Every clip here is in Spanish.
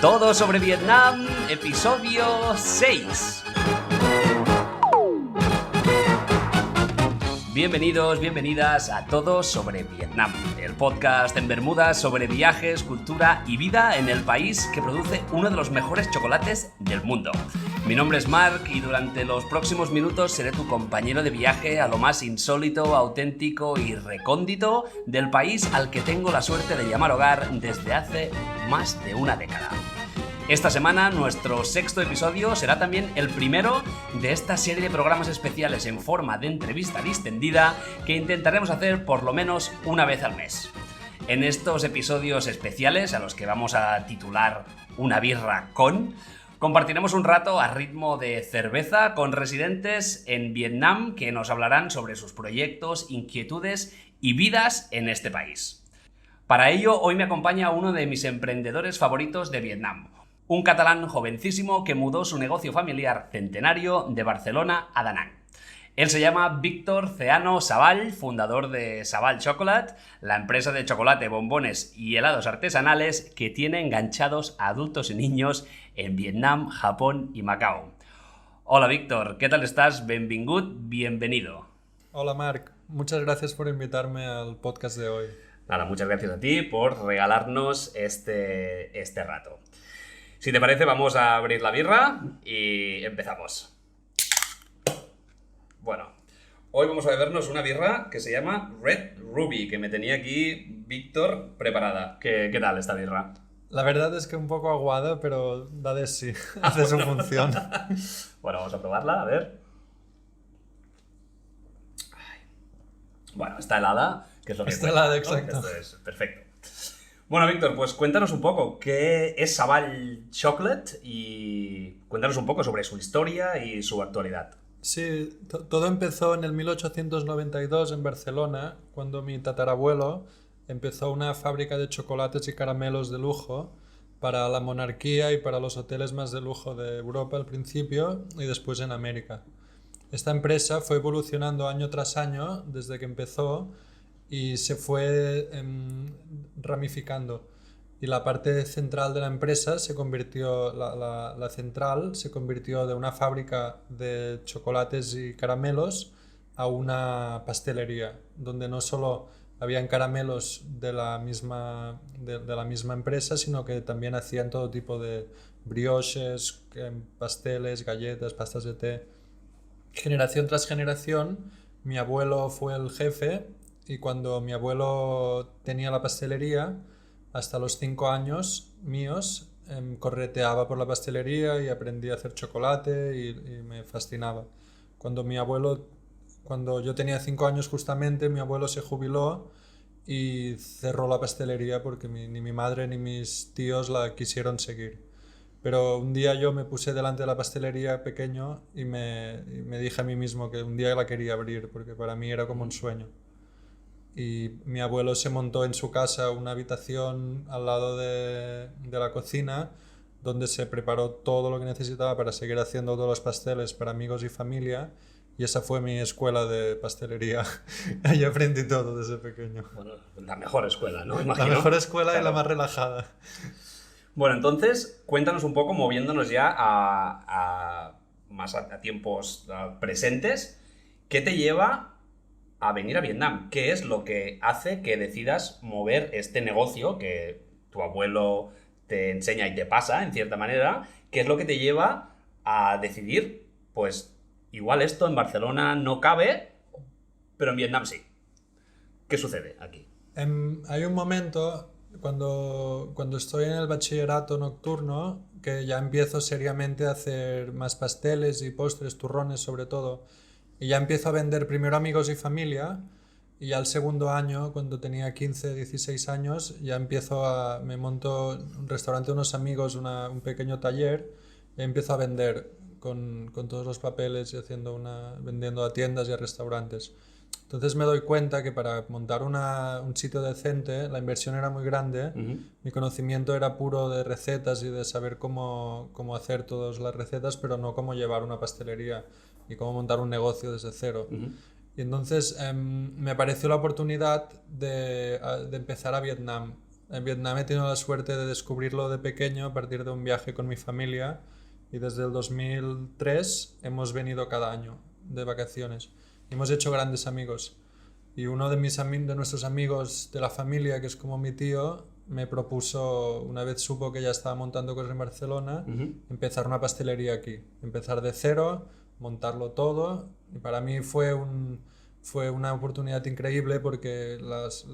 Todo sobre Vietnam, episodio 6. Bienvenidos, bienvenidas a Todo sobre Vietnam, el podcast en Bermudas sobre viajes, cultura y vida en el país que produce uno de los mejores chocolates del mundo. Mi nombre es Mark y durante los próximos minutos seré tu compañero de viaje a lo más insólito, auténtico y recóndito del país al que tengo la suerte de llamar hogar desde hace más de una década. Esta semana nuestro sexto episodio será también el primero de esta serie de programas especiales en forma de entrevista distendida que intentaremos hacer por lo menos una vez al mes. En estos episodios especiales, a los que vamos a titular Una birra con, compartiremos un rato a ritmo de cerveza con residentes en Vietnam que nos hablarán sobre sus proyectos, inquietudes y vidas en este país. Para ello, hoy me acompaña uno de mis emprendedores favoritos de Vietnam. Un catalán jovencísimo que mudó su negocio familiar centenario de Barcelona a Da Nang. Él se llama Víctor Ceano Savall, fundador de Savall Chocolate, la empresa de chocolate, bombones y helados artesanales que tiene enganchados a adultos y niños en Vietnam, Japón y Macao. Hola Víctor, ¿qué tal estás? Benvingut, bienvenido. Hola Marc, muchas gracias por invitarme al podcast de hoy. Nada, muchas gracias a ti por regalarnos este rato. Si te parece, vamos a abrir la birra y empezamos. Bueno, hoy vamos a bebernos una birra que se llama Red Ruby, que me tenía aquí Víctor preparada. ¿Qué tal esta birra? La verdad es que un poco aguada, pero da de sí, hace su función. Bueno, vamos a probarla, a ver. Bueno, está helada, que es lo que está helada, exacto. ¿No? Esto es perfecto. Bueno, Víctor, pues cuéntanos un poco qué es Savall Chocolate y cuéntanos un poco sobre su historia y su actualidad. Sí, todo empezó en el 1892 en Barcelona, cuando mi tatarabuelo empezó una fábrica de chocolates y caramelos de lujo para la monarquía y para los hoteles más de lujo de Europa al principio y después en América. Esta empresa fue evolucionando año tras año desde que empezó y se fue ramificando. Y la parte central de la empresa se convirtió, la central se convirtió de una fábrica de chocolates y caramelos a una pastelería, donde no solo habían caramelos de la misma empresa, sino que también hacían todo tipo de brioches, pasteles, galletas, pastas de té. Generación tras generación, mi abuelo fue el jefe. Y cuando mi abuelo tenía la pastelería, hasta los 5 años míos, correteaba por la pastelería y aprendí a hacer chocolate y me fascinaba. Cuando yo tenía 5 años justamente, mi abuelo se jubiló y cerró la pastelería porque ni mi madre ni mis tíos la quisieron seguir. Pero un día yo me puse delante de la pastelería pequeño y me dije a mí mismo que un día la quería abrir porque para mí era como un sueño. Y mi abuelo se montó en su casa una habitación al lado de la cocina donde se preparó todo lo que necesitaba para seguir haciendo todos los pasteles para amigos y familia, y esa fue mi escuela de pastelería. Ahí aprendí todo desde pequeño. Bueno, la mejor escuela, ¿no? Imagino. La mejor escuela, claro. Y la más relajada. Bueno, entonces, cuéntanos un poco, moviéndonos ya más a tiempos presentes, ¿qué te lleva a venir a Vietnam? ¿Qué es lo que hace que decidas mover este negocio que tu abuelo te enseña y te pasa, en cierta manera? ¿Qué es lo que te lleva a decidir, pues, igual esto en Barcelona no cabe, pero en Vietnam sí? ¿Qué sucede aquí? Hay un momento, cuando estoy en el bachillerato nocturno, que ya empiezo seriamente a hacer más pasteles y postres, turrones sobre todo. Y ya empiezo a vender primero a amigos y familia, y ya el segundo año, cuando tenía 15, 16 años, ya me monto un restaurante de unos amigos, un pequeño taller, y empiezo a vender con todos los papeles y vendiendo a tiendas y a restaurantes. Entonces me doy cuenta que para montar un sitio decente la inversión era muy grande. Uh-huh. Mi conocimiento era puro de recetas y de saber cómo hacer todas las recetas, pero no cómo llevar una pastelería y cómo montar un negocio desde cero. Uh-huh. Y entonces me apareció la oportunidad de empezar a Vietnam. En Vietnam he tenido la suerte de descubrirlo de pequeño a partir de un viaje con mi familia y desde el 2003 hemos venido cada año de vacaciones. Hemos hecho grandes amigos. Y uno de de nuestros amigos de la familia, que es como mi tío, me propuso, una vez supo que ya estaba montando cosas en Barcelona, empezar una pastelería aquí. Empezar de cero, montarlo todo. Y para mí fue una oportunidad increíble porque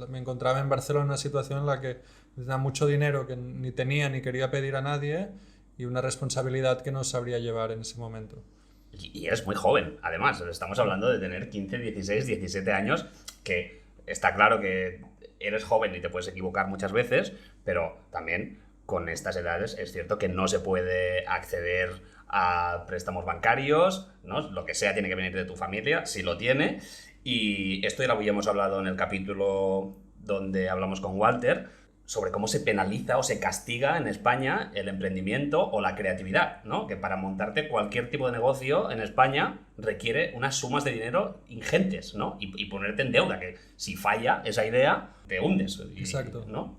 me encontraba en Barcelona en una situación en la que tenía mucho dinero que ni tenía ni quería pedir a nadie y una responsabilidad que no sabría llevar en ese momento. Y eres muy joven, además. Estamos hablando de tener 15, 16, 17 años, que está claro que eres joven y te puedes equivocar muchas veces, pero también con estas edades es cierto que no se puede acceder a préstamos bancarios, ¿no? Lo que sea tiene que venir de tu familia, si lo tiene. Y esto ya lo habíamos hablado en el capítulo donde hablamos con Walter, sobre cómo se penaliza o se castiga en España el emprendimiento o la creatividad, ¿no? Que para montarte cualquier tipo de negocio en España requiere unas sumas de dinero ingentes, ¿no? Y ponerte en deuda, que si falla esa idea, te hundes. Exacto. ¿No?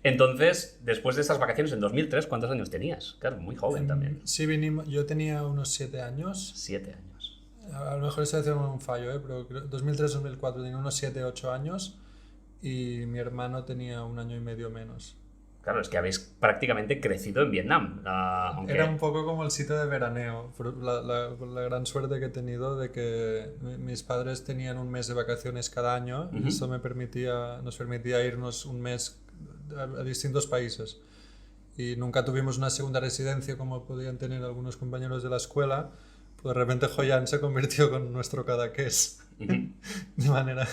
Entonces, después de estas vacaciones en 2003, ¿cuántos años tenías? Claro, muy joven también. Sí, yo tenía unos 7 años. 7 años. A lo mejor estoy haciendo un fallo, pero 2003-2004 tenía unos 7-8 años y mi hermano tenía un año y medio menos. Claro, es que habéis prácticamente crecido en Vietnam. Aunque... Era un poco como el sitio de veraneo. La gran suerte que he tenido de que mis padres tenían un mes de vacaciones cada año y eso nos permitía irnos un mes a distintos países. Y nunca tuvimos una segunda residencia como podían tener algunos compañeros de la escuela. Pues de repente Hoi An se convirtió con nuestro Cadaqués. De manera...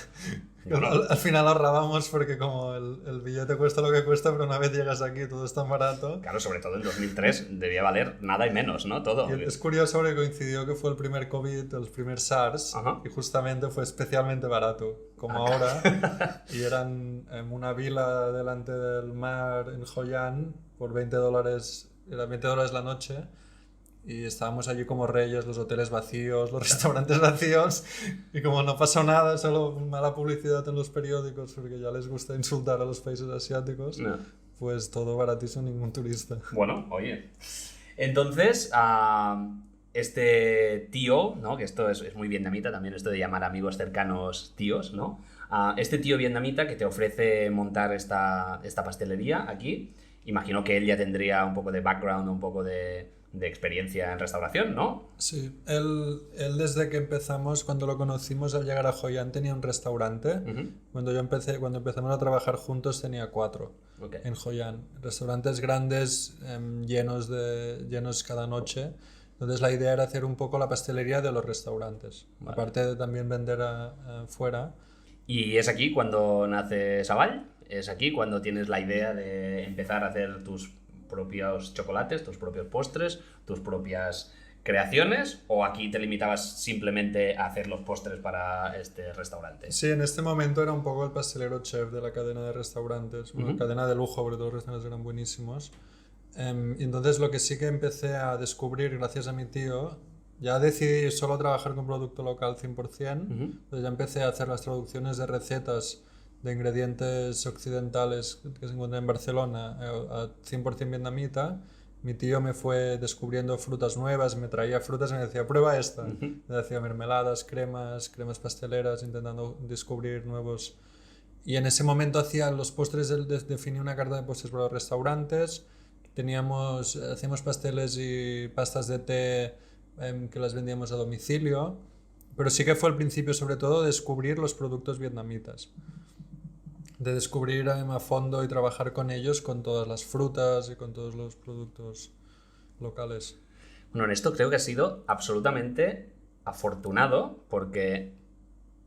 Al final ahorrábamos porque como el billete cuesta lo que cuesta, pero una vez llegas aquí todo es tan barato. Claro, sobre todo en 2003 debía valer nada y menos, ¿no? Todo. Y es curioso porque coincidió que fue el primer COVID, el primer SARS, y justamente fue especialmente barato, como ahora. Y eran en una vila delante del mar en Hoi An por $20, era $20 la noche. Y estábamos allí como reyes, los hoteles vacíos, los restaurantes vacíos, y como no pasó nada, solo mala publicidad en los periódicos, porque ya les gusta insultar a los países asiáticos, pues todo baratísimo, ningún turista. Bueno, oye. Entonces, este tío, ¿no? Que esto es muy vietnamita también, esto de llamar amigos cercanos tíos, ¿no? Este tío vietnamita que te ofrece montar esta pastelería aquí, imagino que él ya tendría un poco de background, un poco de experiencia en restauración, ¿no? Sí, él desde que empezamos, cuando lo conocimos al llegar a Hoi An tenía un restaurante. Cuando empezamos a trabajar juntos tenía 4 en Hoi An. Restaurantes grandes, llenos cada noche. Entonces la idea era hacer un poco la pastelería de los restaurantes, aparte de también vender fuera. ¿Y es aquí cuando nace Sabal? ¿Es aquí cuando tienes la idea de empezar a hacer tus propios chocolates, tus propios postres, tus propias creaciones, o aquí te limitabas simplemente a hacer los postres para este restaurante? Sí, en este momento era un poco el pastelero chef de la cadena de restaurantes, una cadena de lujo, porque todos los restaurantes eran buenísimos. Y entonces lo que sí que empecé a descubrir gracias a mi tío, ya decidí solo trabajar con producto local 100%, entonces ya empecé a hacer las traducciones de recetas de ingredientes occidentales que se encuentran en Barcelona a 100% vietnamita. Mi tío me fue descubriendo frutas nuevas, me traía frutas y me decía, prueba esta. Me hacía mermeladas, cremas pasteleras, intentando descubrir nuevos. Y en ese momento hacía los postres, definí una carta de postres para los restaurantes. Hacíamos pasteles y pastas de té que las vendíamos a domicilio. Pero sí que fue al principio, sobre todo, descubrir los productos vietnamitas. De descubrir a fondo y trabajar con ellos, con todas las frutas y con todos los productos locales. Bueno, en esto creo que has sido absolutamente afortunado, porque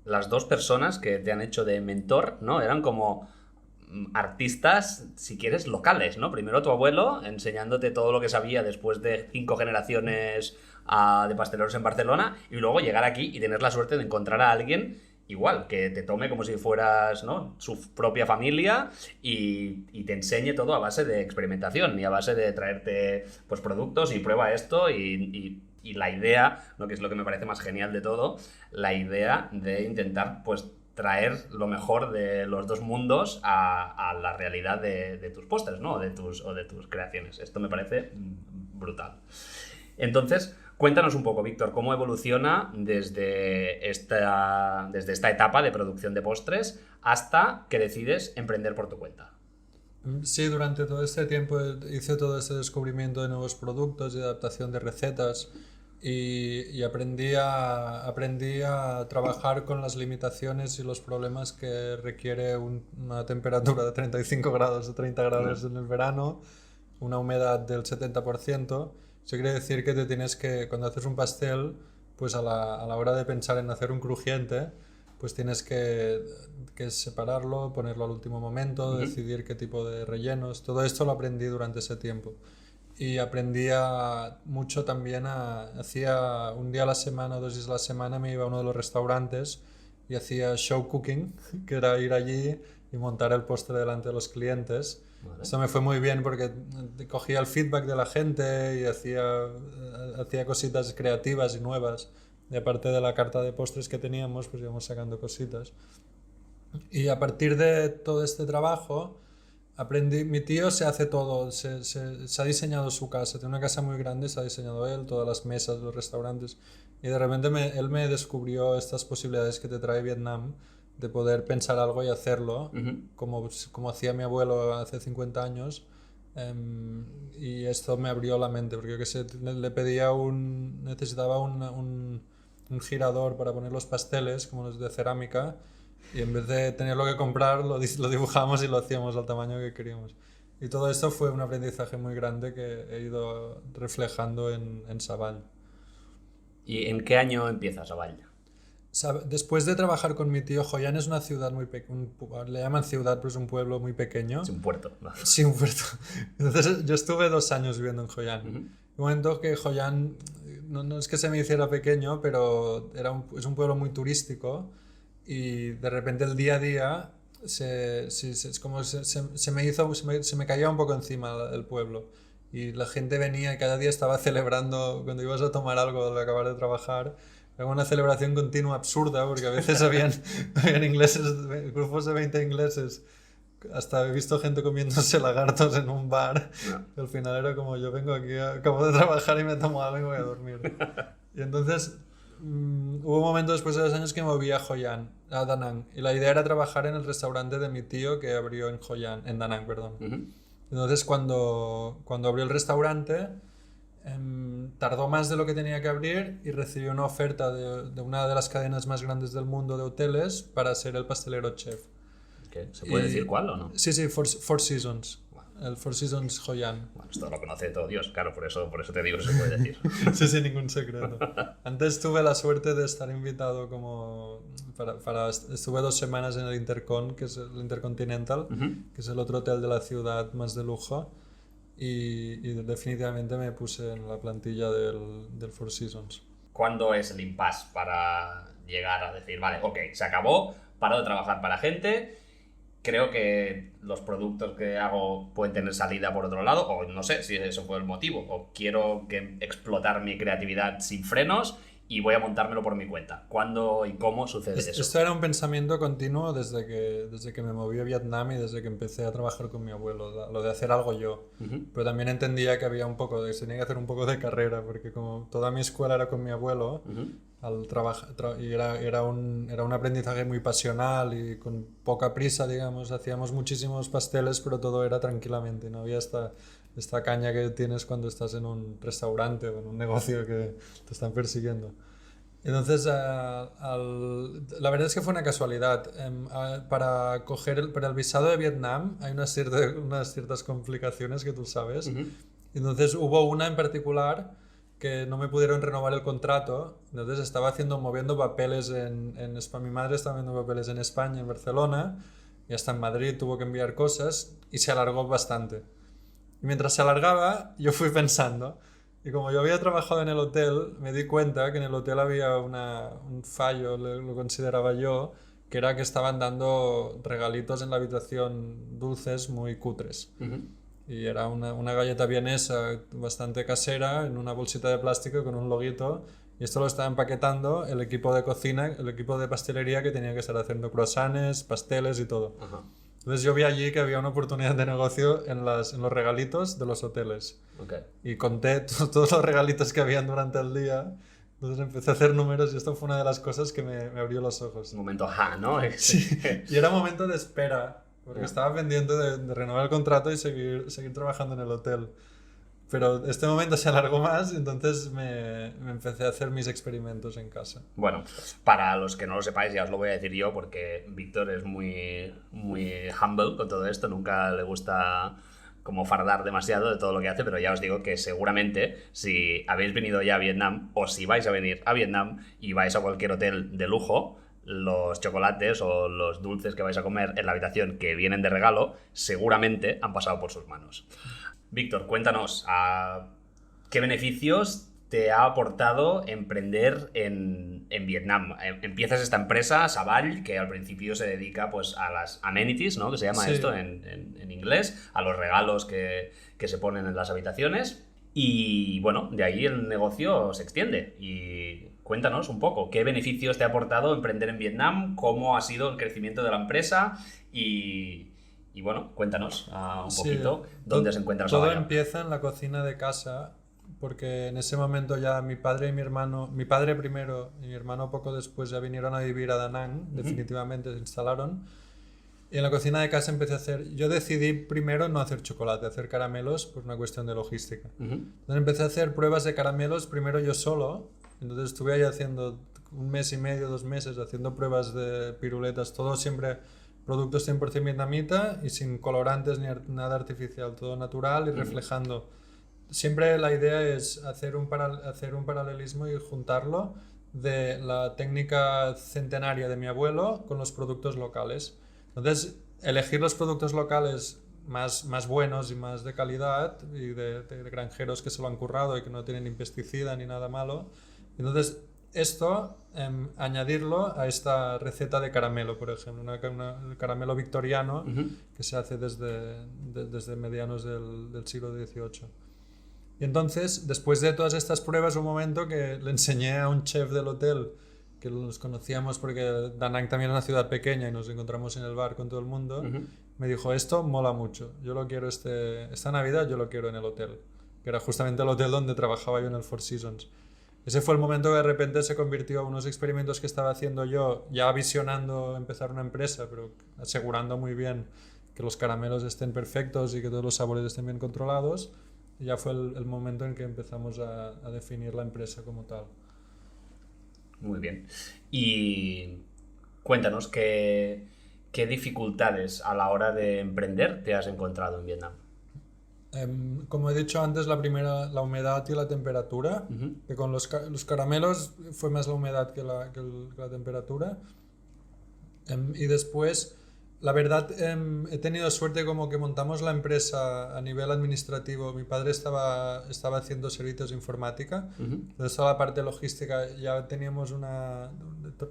las dos personas que te han hecho de mentor, ¿no? Eran como artistas, si quieres, locales, ¿no? Primero tu abuelo enseñándote todo lo que sabía después de 5 generaciones de pasteleros en Barcelona, y luego llegar aquí y tener la suerte de encontrar a alguien igual, que te tome como si fueras, ¿no?, su propia familia y te enseñe todo a base de experimentación y a base de traerte pues productos y prueba esto y la idea, ¿no?, que es lo que me parece más genial de todo, la idea de intentar pues traer lo mejor de los dos mundos a la realidad de tus postres, ¿no? O de tus creaciones. Esto me parece brutal. Entonces, cuéntanos un poco, Víctor, cómo evoluciona desde esta etapa de producción de postres hasta que decides emprender por tu cuenta. Sí, durante todo este tiempo hice todo este descubrimiento de nuevos productos y adaptación de recetas y aprendí a trabajar con las limitaciones y los problemas que requiere una temperatura de 35 grados o 30 grados en el verano, una humedad del 70%. Eso quiere decir que cuando haces un pastel, pues a la hora de pensar en hacer un crujiente, pues tienes que separarlo, ponerlo al último momento, decidir qué tipo de rellenos. Todo esto lo aprendí durante ese tiempo. Y aprendí mucho también hacía un día a la semana, 2 días a la semana, me iba a uno de los restaurantes y hacía show cooking, que era ir allí y montar el postre delante de los clientes. Vale. Esto me fue muy bien porque cogía el feedback de la gente y hacía cositas creativas y nuevas. Y aparte de la carta de postres que teníamos, pues íbamos sacando cositas. Y a partir de todo este trabajo, mi tío se hace todo, se ha diseñado su casa, tiene una casa muy grande, se ha diseñado él, todas las mesas, los restaurantes. Y de repente él me descubrió estas posibilidades que te trae Vietnam, de poder pensar algo y hacerlo, como hacía mi abuelo hace 50 años. Y esto me abrió la mente, porque yo que sé, necesitaba un girador para poner los pasteles, como los de cerámica, y en vez de tenerlo que comprar, lo dibujamos y lo hacíamos al tamaño que queríamos. Y todo esto fue un aprendizaje muy grande que he ido reflejando en Savall. ¿Y en qué año empiezas Savall? Después de trabajar con mi tío, Hoi An es una ciudad muy pequeña, le llaman ciudad, pero es un pueblo muy pequeño. Es un puerto, ¿no? Sí, un puerto. Entonces yo estuve 2 años viviendo en Hoi An. Un momento que Hoi An, no es que se me hiciera pequeño, pero es un pueblo muy turístico y de repente el día a día se me caía un poco encima el pueblo. Y la gente venía y cada día estaba celebrando, cuando ibas a tomar algo al acabar de trabajar, era una celebración continua absurda, porque a veces habían ingleses, grupos de 20 ingleses, hasta he visto gente comiéndose lagartos en un bar. Y al final era como, yo vengo aquí, acabo de trabajar y me tomo algo y voy a dormir. Y entonces hubo un momento después de 2 años que me moví a Da Nang, y la idea era trabajar en el restaurante de mi tío que abrió en Da Nang, perdón. Entonces cuando abrió el restaurante, tardó más de lo que tenía que abrir y recibí una oferta de una de las cadenas más grandes del mundo de hoteles para ser el pastelero chef. ¿Qué? ¿Se puede decir cuál o no? Sí, Four Seasons. El Four Seasons Hoi An. Bueno, esto lo conoce todo Dios, claro, por eso te digo que se puede decir. Sí, sin ningún secreto. Antes tuve la suerte de estar invitado estuve 2 semanas en el Intercon, que es el Intercontinental, que es el otro hotel de la ciudad más de lujo. Y definitivamente me puse en la plantilla del Four Seasons. ¿Cuándo es el impasse para llegar a decir, vale, ok, se acabó, paro de trabajar para gente, creo que los productos que hago pueden tener salida por otro lado, o no sé si eso fue el motivo, o quiero explotar mi creatividad sin frenos y voy a montármelo por mi cuenta? ¿Cuándo y cómo sucede eso? Esto era un pensamiento continuo desde que me moví a Vietnam y desde que empecé a trabajar con mi abuelo, lo de hacer algo yo. Pero también entendía que había tenía que hacer un poco de carrera, porque como toda mi escuela era con mi abuelo, al trabajar, y era un aprendizaje muy pasional y con poca prisa, digamos. Hacíamos muchísimos pasteles, pero todo era tranquilamente, no había esta caña que tienes cuando estás en un restaurante o en un negocio que te están persiguiendo. Entonces, la verdad es que fue una casualidad. Para el visado de Vietnam hay unas ciertas complicaciones que tú sabes. Entonces hubo una en particular que no me pudieron renovar el contrato. Entonces estaba moviendo papeles en España. Mi madre estaba moviendo papeles en España, en Barcelona, y hasta en Madrid tuvo que enviar cosas y se alargó bastante. Y mientras se alargaba, yo fui pensando, y como yo había trabajado en el hotel, me di cuenta que en el hotel había un fallo, lo consideraba yo, que era que estaban dando regalitos en la habitación, dulces muy cutres. Y era una galleta vienesa bastante casera en una bolsita de plástico con un loguito, y esto lo estaba empaquetando el equipo de cocina, el equipo de pastelería que tenía que estar haciendo croissants, pasteles y todo. Ajá. Entonces yo vi allí que había una oportunidad de negocio en los regalitos de los hoteles. Okay. Y conté todos los regalitos que habían durante el día. Entonces empecé a hacer números y esto fue una de las cosas que me abrió los ojos. Un momento, ¿no? Sí, y era un momento de espera, porque estaba pendiente de renovar el contrato y seguir trabajando en el hotel. Pero este momento se alargó más y entonces me empecé a hacer mis experimentos en casa. Bueno, para los que no lo sepáis, ya os lo voy a decir yo, porque Víctor es muy, muy humble con todo esto, nunca le gusta como fardar demasiado de todo lo que hace, pero ya os digo que seguramente si habéis venido ya a Vietnam o si vais a venir a Vietnam y vais a cualquier hotel de lujo, los chocolates o los dulces que vais a comer en la habitación que vienen de regalo seguramente han pasado por sus manos. Víctor, cuéntanos, ¿qué beneficios te ha aportado emprender en Vietnam? Empiezas esta empresa, Savall, que al principio se dedica pues, a las amenities, ¿no? Que se llama esto en inglés, a los regalos que se ponen en las habitaciones. Y bueno, de ahí el negocio se extiende. Y cuéntanos un poco, ¿qué beneficios te ha aportado emprender en Vietnam? ¿Cómo ha sido el crecimiento de la empresa? Y bueno, cuéntanos un poquito dónde se encuentra Todo Savall. empieza en la cocina de casa, porque en ese momento ya mi padre y mi hermano, mi padre primero y mi hermano poco después ya vinieron a vivir a Da Nang, definitivamente se instalaron. Y en la cocina de casa empecé a hacer... Yo decidí primero no hacer chocolate, hacer caramelos por una cuestión de logística. Entonces empecé a hacer pruebas de caramelos primero yo solo. Entonces estuve ahí haciendo 1 mes y medio, 2 meses, haciendo pruebas de piruletas, todo siempre productos 100% vietnamita y sin colorantes ni nada artificial, todo natural y reflejando. Siempre la idea es hacer un paralelismo y juntarlo de la técnica centenaria de mi abuelo con los productos locales. Entonces, elegir los productos locales más buenos y más de calidad y de granjeros que se lo han currado y que no tienen ni pesticida ni nada malo. Entonces, esto, añadirlo a esta receta de caramelo, por ejemplo, el caramelo victoriano que se hace desde medianos del siglo XVIII. Y entonces, después de todas estas pruebas, un momento que le enseñé a un chef del hotel, que los conocíamos porque Da Nang también es una ciudad pequeña y nos encontramos en el bar con todo el mundo, me dijo, esto mola mucho, yo lo quiero esta Navidad, yo lo quiero en el hotel, que era justamente el hotel donde trabajaba yo en el Four Seasons. Ese fue el momento que de repente se convirtió a unos experimentos que estaba haciendo yo, ya visionando empezar una empresa, pero asegurando muy bien que los caramelos estén perfectos y que todos los sabores estén bien controlados. Y ya fue el momento en que empezamos a definir la empresa como tal. Muy bien. Y cuéntanos, ¿qué dificultades a la hora de emprender te has encontrado en Vietnam? Como he dicho antes, la humedad y la temperatura, que con los caramelos fue más la humedad que la temperatura. Y después, la verdad, he tenido suerte como que montamos la empresa a nivel administrativo. Mi padre estaba haciendo servicios de informática, entonces toda la parte logística ya teníamos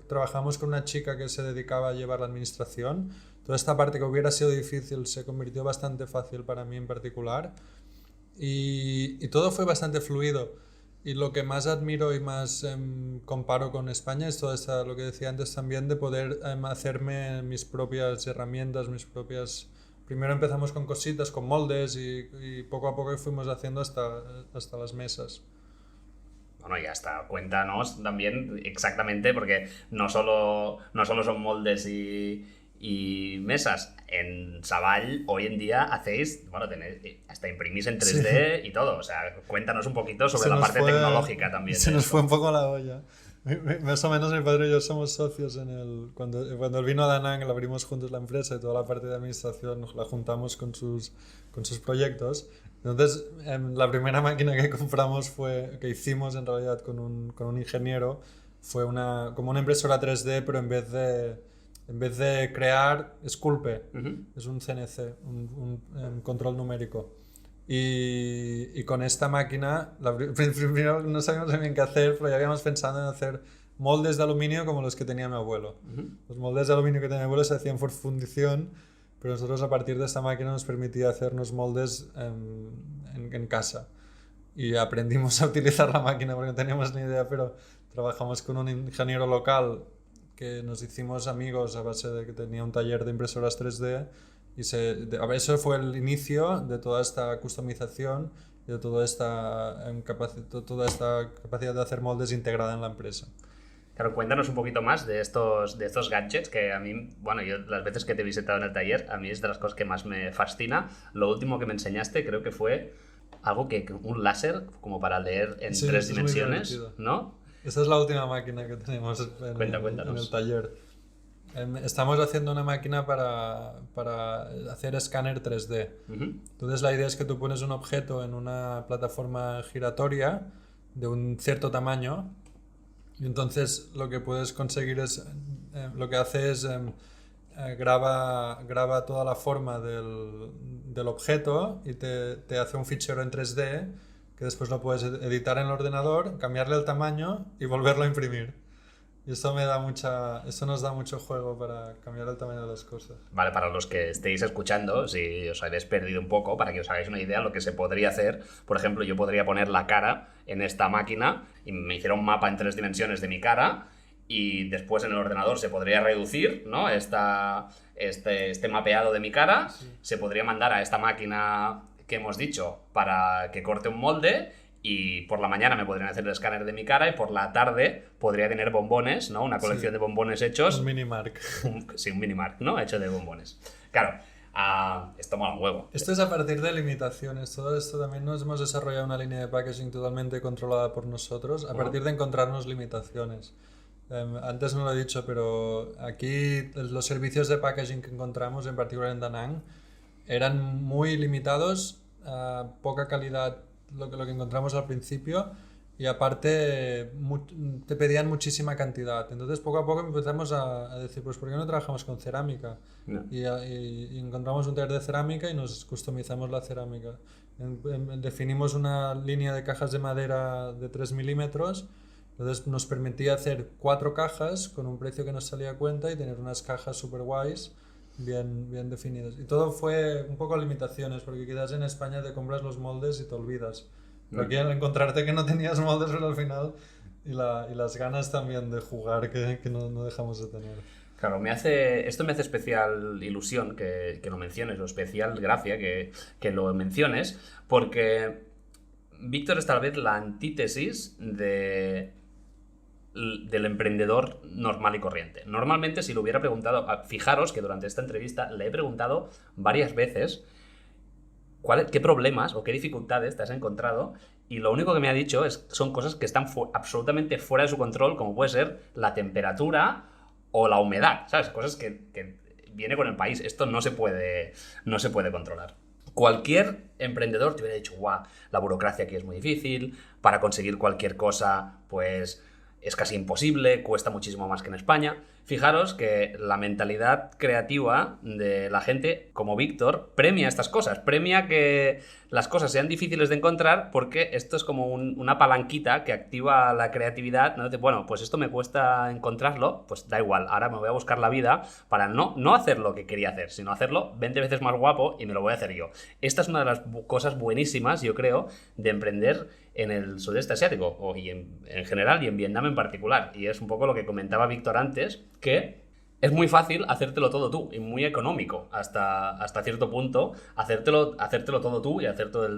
trabajamos con una chica que se dedicaba a llevar la administración. Toda esta parte que hubiera sido difícil se convirtió bastante fácil para mí en particular y todo fue bastante fluido. Y lo que más admiro y más comparo con España es todo lo que decía antes también, de poder hacerme mis propias herramientas, Primero empezamos con cositas, con moldes y poco a poco fuimos haciendo hasta las mesas. Bueno, y hasta cuéntanos también exactamente, porque no solo son moldes y mesas. En Savall hoy en día hacéis, bueno, hasta imprimís en 3D y todo. O sea, cuéntanos un poquito sobre la parte tecnológica también. Se nos fue un poco la olla. Más o menos mi padre y yo somos socios cuando él vino a Da Nang, la abrimos juntos la empresa y toda la parte de administración nos la juntamos con sus proyectos. Entonces, la primera máquina que hicimos en realidad con un ingeniero fue como una impresora 3D, pero en vez de crear, esculpe. Es un CNC, un control numérico. Y con esta máquina, primero no sabíamos bien qué hacer, pero ya habíamos pensado en hacer moldes de aluminio como los que tenía mi abuelo. Los moldes de aluminio que tenía mi abuelo se hacían por fundición, pero nosotros a partir de esta máquina nos permitía hacernos moldes en casa. y aprendimos a utilizar la máquina porque no teníamos ni idea, pero trabajamos con un ingeniero local que nos hicimos amigos a base de que tenía un taller de impresoras 3D y eso fue el inicio de toda esta customización y de toda esta capacidad de hacer moldes integrada en la empresa. Claro, cuéntanos un poquito más de estos gadgets que a mí, bueno, yo las veces que te he visitado en el taller, a mí es de las cosas que más me fascina. Lo último que me enseñaste creo que fue algo un láser como para leer en 3 dimensiones, ¿no? Esta es la última máquina que tenemos en el taller. Estamos haciendo una máquina para hacer escáner 3D. Entonces la idea es que tú pones un objeto en una plataforma giratoria de un cierto tamaño y entonces lo que puedes conseguir es, lo que hace es graba toda la forma del objeto y te hace un fichero en 3D que después lo puedes editar en el ordenador, cambiarle el tamaño y volverlo a imprimir. Y esto nos da mucho juego para cambiar el tamaño de las cosas. Vale, para los que estéis escuchando, si os habéis perdido un poco, para que os hagáis una idea de lo que se podría hacer. Por ejemplo, yo podría poner la cara en esta máquina y me hiciera un mapa en 3 dimensiones de mi cara y después en el ordenador se podría reducir, ¿no? Este mapeado de mi cara, sí. Se podría mandar a esta máquina que hemos dicho para que corte un molde y por la mañana me podrían hacer el escáner de mi cara y por la tarde podría tener bombones, ¿no? Una colección de bombones hechos. Un mini-mark. Un mini-mark, ¿no? Hecho de bombones. Claro, esto mola un huevo. Esto es a partir de limitaciones. Todo esto también nos hemos desarrollado una línea de packaging totalmente controlada por nosotros a partir de encontrarnos limitaciones. Antes no lo he dicho, pero aquí los servicios de packaging que encontramos, en particular en Da Nang, eran muy limitados, poca calidad lo que encontramos al principio y aparte te pedían muchísima cantidad. Entonces poco a poco empezamos a decir, pues ¿por qué no trabajamos con cerámica? No. Y encontramos un taller de cerámica y nos customizamos la cerámica. Definimos una línea de cajas de madera de 3 milímetros. Entonces nos permitía hacer 4 cajas con un precio que nos salía a cuenta y tener unas cajas super guays bien definidas. Y todo fue un poco limitaciones, porque quizás en España te compras los moldes y te olvidas. Pero aquí al encontrarte que no tenías moldes pero al final y las ganas también de jugar que no dejamos de tener. Claro, esto me hace especial ilusión que lo menciones, o especial gracia que lo menciones, porque Víctor es tal vez la antítesis del emprendedor normal y corriente. Normalmente, si lo hubiera preguntado, fijaros que durante esta entrevista le he preguntado varias veces qué problemas o qué dificultades te has encontrado y lo único que me ha dicho son cosas que están absolutamente fuera de su control, como puede ser la temperatura o la humedad, ¿sabes? Cosas que viene con el país. Esto no se puede controlar. Cualquier emprendedor te hubiera dicho, guau, la burocracia aquí es muy difícil, para conseguir cualquier cosa, pues es casi imposible, cuesta muchísimo más que en España. Fijaros que la mentalidad creativa de la gente como Víctor premia estas cosas, premia que las cosas sean difíciles de encontrar porque esto es como una palanquita que activa la creatividad, ¿no? Bueno, pues esto me cuesta encontrarlo, pues da igual, ahora me voy a buscar la vida para no hacer lo que quería hacer, sino hacerlo 20 veces más guapo y me lo voy a hacer yo. Esta es una de las cosas buenísimas, yo creo, de emprender en el sudeste asiático y en general y en Vietnam en particular. Y es un poco lo que comentaba Víctor antes, que es muy fácil hacértelo todo tú y muy económico hasta cierto punto hacértelo todo tú y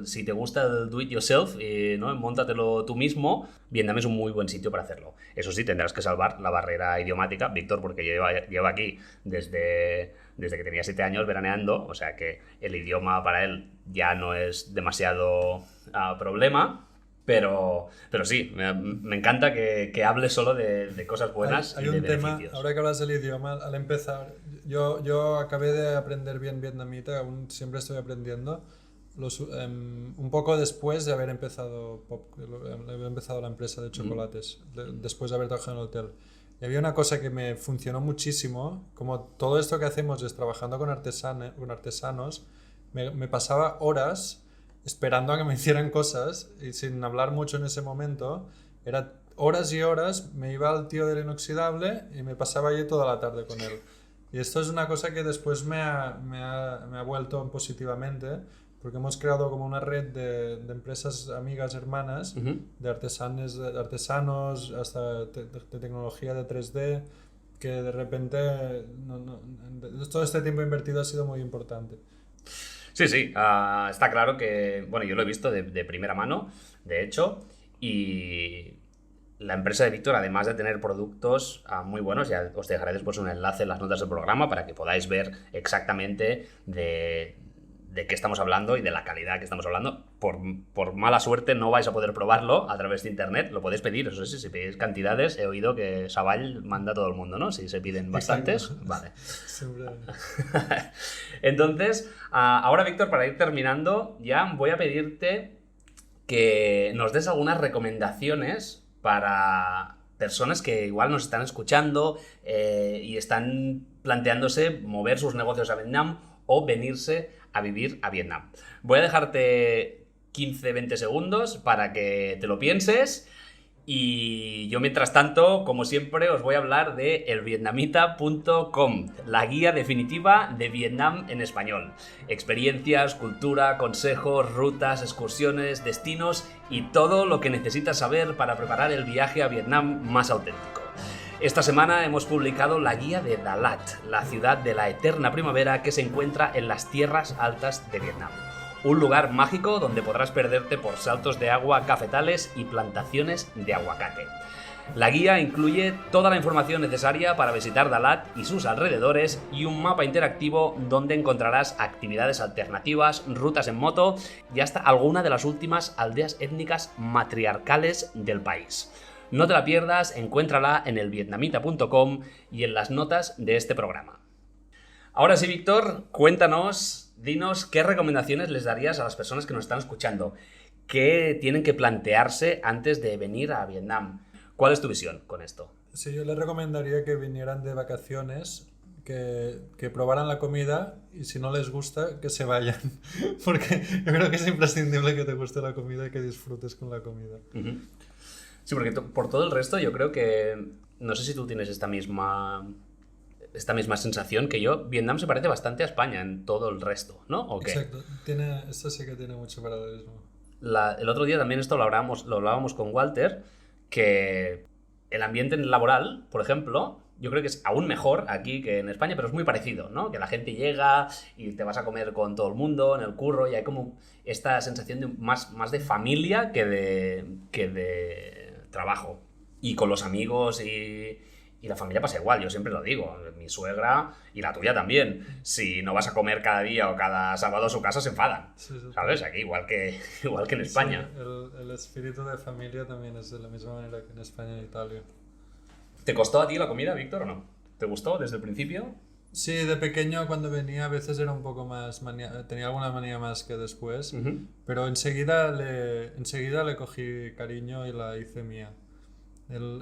si te gusta el do it yourself y ¿no? Móntatelo tú mismo. Vietnam es un muy buen sitio para hacerlo. Eso sí, tendrás que salvar la barrera idiomática, Víctor, porque lleva aquí desde que tenía 7 años veraneando, o sea que el idioma para él ya no es demasiado problema. Pero sí, me encanta que hables solo de cosas buenas hay y de un tema, beneficios. ahora que hablas del idioma, al empezar, yo acabé de aprender bien vietnamita, aún siempre estoy aprendiendo, un poco después de haber empezado la empresa de chocolates, después de haber trabajado en el hotel. Y había una cosa que me funcionó muchísimo, como todo esto que hacemos es trabajando con artesanos, me pasaba horas esperando a que me hicieran cosas y sin hablar mucho en ese momento, era horas y horas, me iba al tío del inoxidable y me pasaba allí toda la tarde con él. Y esto es una cosa que después me ha vuelto positivamente, porque hemos creado como una red de empresas amigas, hermanas, de artesanos, hasta de tecnología de 3D, que de repente todo este tiempo invertido ha sido muy importante. Sí, sí, está claro que, bueno, yo lo he visto de primera mano, de hecho, y la empresa de Víctor, además de tener productos muy buenos, ya os dejaré después un enlace en las notas del programa para que podáis ver exactamente de qué estamos hablando y de la calidad que estamos hablando. Por mala suerte no vais a poder probarlo a través de internet, lo podéis pedir, eso sí, si pedís cantidades, he oído que Savall manda a todo el mundo, ¿no? Si se piden bastantes, vale. Siempre. Entonces, ahora Víctor, para ir terminando, ya voy a pedirte que nos des algunas recomendaciones para personas que igual nos están escuchando y están planteándose mover sus negocios a Vietnam o venirse a vivir a Vietnam. Voy a dejarte 15-20 segundos para que te lo pienses y yo mientras tanto, como siempre, os voy a hablar de elvietnamita.com, la guía definitiva de Vietnam en español. Experiencias, cultura, consejos, rutas, excursiones, destinos y todo lo que necesitas saber para preparar el viaje a Vietnam más auténtico. Esta semana hemos publicado la guía de Da Lat, la ciudad de la eterna primavera que se encuentra en las tierras altas de Vietnam. Un lugar mágico donde podrás perderte por saltos de agua cafetales y plantaciones de aguacate. La guía incluye toda la información necesaria para visitar Da Lat y sus alrededores y un mapa interactivo donde encontrarás actividades alternativas, rutas en moto y hasta alguna de las últimas aldeas étnicas matriarcales del país. No te la pierdas, encuéntrala en elvietnamita.com y en las notas de este programa. Ahora sí, Víctor, cuéntanos, dinos qué recomendaciones les darías a las personas que nos están escuchando. ¿Qué tienen que plantearse antes de venir a Vietnam? ¿Cuál es tu visión con esto? Sí, yo les recomendaría que vinieran de vacaciones, que probaran la comida y si no les gusta, que se vayan. Porque yo creo que es imprescindible que te guste la comida y que disfrutes con la comida. Uh-huh. Sí, porque por todo el resto yo creo que, no sé si tú tienes esta misma sensación que yo, Vietnam se parece bastante a España en todo el resto, ¿no? ¿O qué? Exacto, esto sí que tiene mucho paralelismo. El otro día también esto lo hablábamos con Walter, que el ambiente laboral, por ejemplo, yo creo que es aún mejor aquí que en España, pero es muy parecido, ¿no? Que la gente llega y te vas a comer con todo el mundo en el curro y hay como esta sensación de más de familia que de trabajo. Y con los amigos y la familia pasa igual, yo siempre lo digo, mi suegra y la tuya también. Si no vas a comer cada día o cada sábado a su casa, se enfadan, sí, ¿sabes? Aquí, igual que en España. Sí, el espíritu de familia también es de la misma manera que en España e Italia. ¿Te costó a ti la comida, Víctor, o no? ¿Te gustó desde el principio? Sí, de pequeño cuando venía a veces era un poco más tenía alguna manía más que después, pero enseguida le cogí cariño y la hice mía.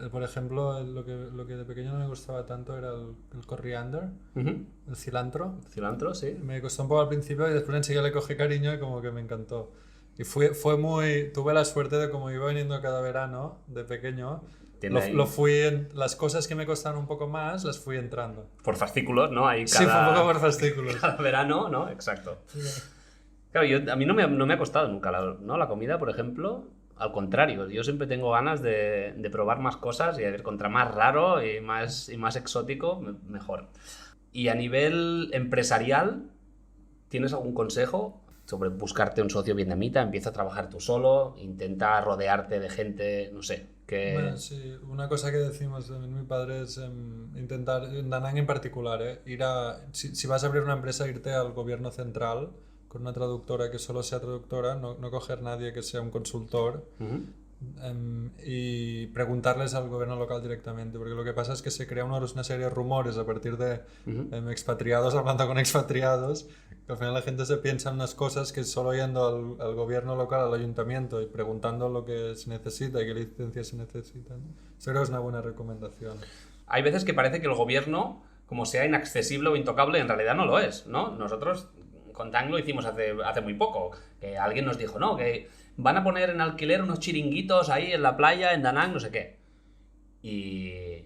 Por ejemplo, lo que de pequeño no me gustaba tanto era el coriander, el cilantro. Cilantro, sí. Me costó un poco al principio y después enseguida le cogí cariño y como que me encantó. Y tuve la suerte de como iba viniendo cada verano de pequeño, las cosas que me costaban un poco más las fui entrando. Por fascículos, ¿no? Sí, fue un poco por fascículos. Cada verano, ¿no? Exacto. Claro, a mí no me ha costado nunca la comida, por ejemplo. Al contrario, yo siempre tengo ganas de probar más cosas y de ver contra más raro y más exótico, mejor. Y a nivel empresarial, ¿tienes algún consejo sobre buscarte un socio vietnamita? Empieza a trabajar tú solo, intenta rodearte de gente, no sé, que... Bueno, sí, una cosa que decimos también mi padre es intentar, en Da Nang en particular, si vas a abrir una empresa, irte al gobierno central con una traductora que solo sea traductora, no coger nadie que sea un consultor, y preguntarles al gobierno local directamente, porque lo que pasa es que se crea una serie de rumores a partir de expatriados hablando con expatriados, que al final la gente se piensa en unas cosas que solo yendo al gobierno local, al ayuntamiento y preguntando lo que se necesita y qué licencias se necesitan. Eso creo que es una buena recomendación. Hay veces que parece que el gobierno, como sea inaccesible o intocable, en realidad no lo es, ¿no? Nosotros con Tang lo hicimos hace muy poco, que alguien nos dijo, no, que van a poner en alquiler unos chiringuitos ahí en la playa, en Da Nang, no sé qué. Y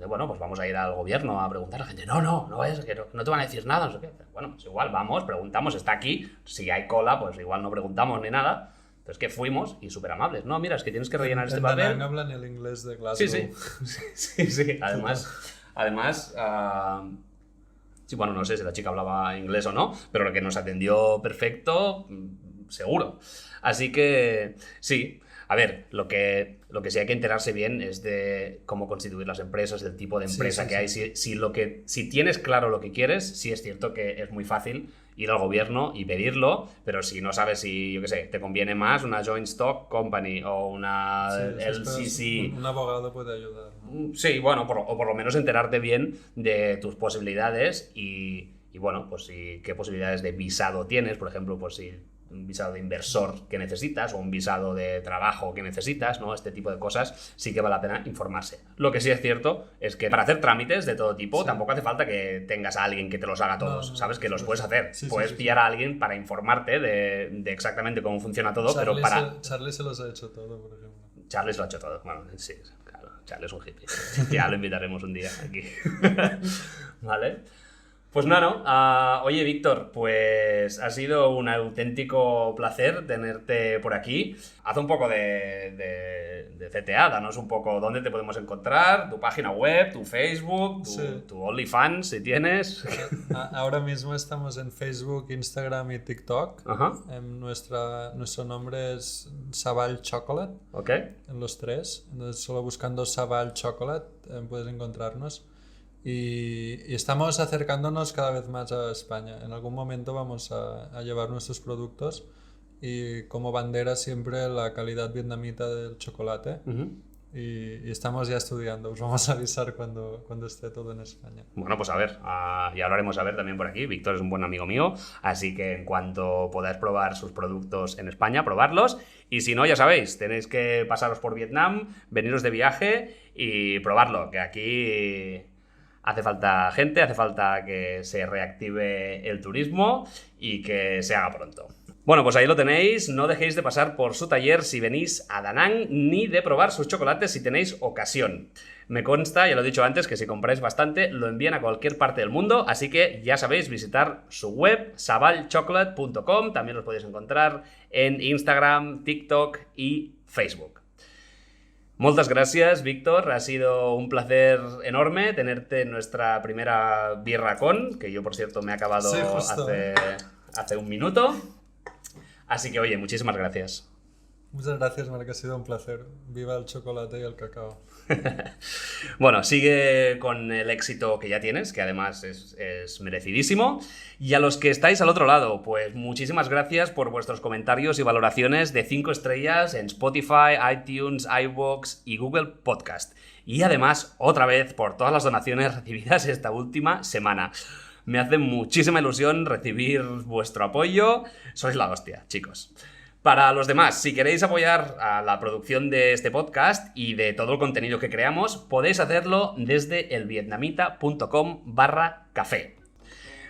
Bueno, pues vamos a ir al gobierno a preguntar a la gente. No es, que no te van a decir nada, no sé qué. Bueno, pues igual vamos, preguntamos, está aquí. Si hay cola, pues igual no preguntamos ni nada. Pero es que fuimos y súper amables. No, mira, es que tienes que rellenar este papel. En Danang hablan el inglés de Glasgow. Sí. Además, sí, bueno, no sé si la chica hablaba inglés o no, pero lo que nos atendió perfecto, seguro. Así que, sí. A ver, lo que sí hay que enterarse bien es de cómo constituir las empresas, del tipo de empresa que hay. Si tienes claro lo que quieres, sí es cierto que es muy fácil ir al gobierno y pedirlo, pero si no sabes si, yo qué sé, te conviene más una Joint Stock Company o una LCC... Un abogado puede ayudar, ¿no? Sí, bueno, o por lo menos enterarte bien de tus posibilidades y bueno, pues qué posibilidades de visado tienes, por ejemplo, pues si un visado de inversor que necesitas o un visado de trabajo que necesitas, ¿no? Este tipo de cosas sí que vale la pena informarse. Lo que sí es cierto es que para hacer trámites de todo tipo tampoco hace falta que tengas a alguien que te los haga todos, ¿sabes? Que los puedes hacer. Puedes pillar a alguien para informarte de exactamente cómo funciona todo, pero para... Charlie se los ha hecho todo, por ejemplo. Charlie se lo ha hecho todo. Bueno, sí, claro. Charlie es un hippie. Ya lo invitaremos un día aquí. ¿Vale? Pues nada, oye Víctor, pues ha sido un auténtico placer tenerte por aquí. Haz un poco de CTA, danos un poco dónde te podemos encontrar, tu página web, tu Facebook, tu OnlyFans si tienes. Ahora mismo estamos en Facebook, Instagram y TikTok. Ajá. Nuestro nombre es Savall Chocolate, en los tres. Entonces solo buscando Savall Chocolate puedes encontrarnos. Y estamos acercándonos cada vez más a España. En algún momento vamos a llevar nuestros productos y como bandera siempre la calidad vietnamita del chocolate. Y estamos ya estudiando. Os vamos a avisar cuando esté todo en España. Bueno, pues a ver, ya lo haremos a ver también por aquí. Víctor es un buen amigo mío, así que en cuanto podáis probar sus productos en España, probarlos. Y si no, ya sabéis, tenéis que pasaros por Vietnam, veniros de viaje y probarlo, que aquí... Hace falta gente, hace falta que se reactive el turismo y que se haga pronto. Bueno, pues ahí lo tenéis. No dejéis de pasar por su taller si venís a Da Nang, ni de probar sus chocolates si tenéis ocasión. Me consta, ya lo he dicho antes, que si compráis bastante, lo envían a cualquier parte del mundo, así que ya sabéis visitar su web, savallchocolate.com. También los podéis encontrar en Instagram, TikTok y Facebook. Moltes gràcies, Víctor. Ha sido un placer enorme tenerte en nuestra primera birra con, que yo, por cierto, me he acabado hace un minuto. Así que, oye, muchísimas gracias. Muchas gracias, Marc. Ha sido un placer. Viva el chocolate y el cacao. Bueno, sigue con el éxito que ya tienes, que además es merecidísimo. Y a los que estáis al otro lado, pues muchísimas gracias por vuestros comentarios y valoraciones de 5 estrellas en Spotify, iTunes, iVoox y Google Podcast. Y además, otra vez, por todas las donaciones recibidas esta última semana. Me hace muchísima ilusión recibir vuestro apoyo. Sois la hostia, chicos. Para los demás, si queréis apoyar a la producción de este podcast y de todo el contenido que creamos, podéis hacerlo desde elvietnamita.com/café.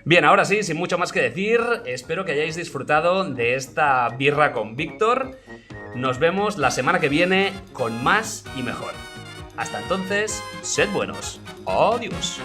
Bien, ahora sí, sin mucho más que decir, espero que hayáis disfrutado de esta birra con Víctor. Nos vemos la semana que viene con más y mejor. Hasta entonces, sed buenos. Adiós.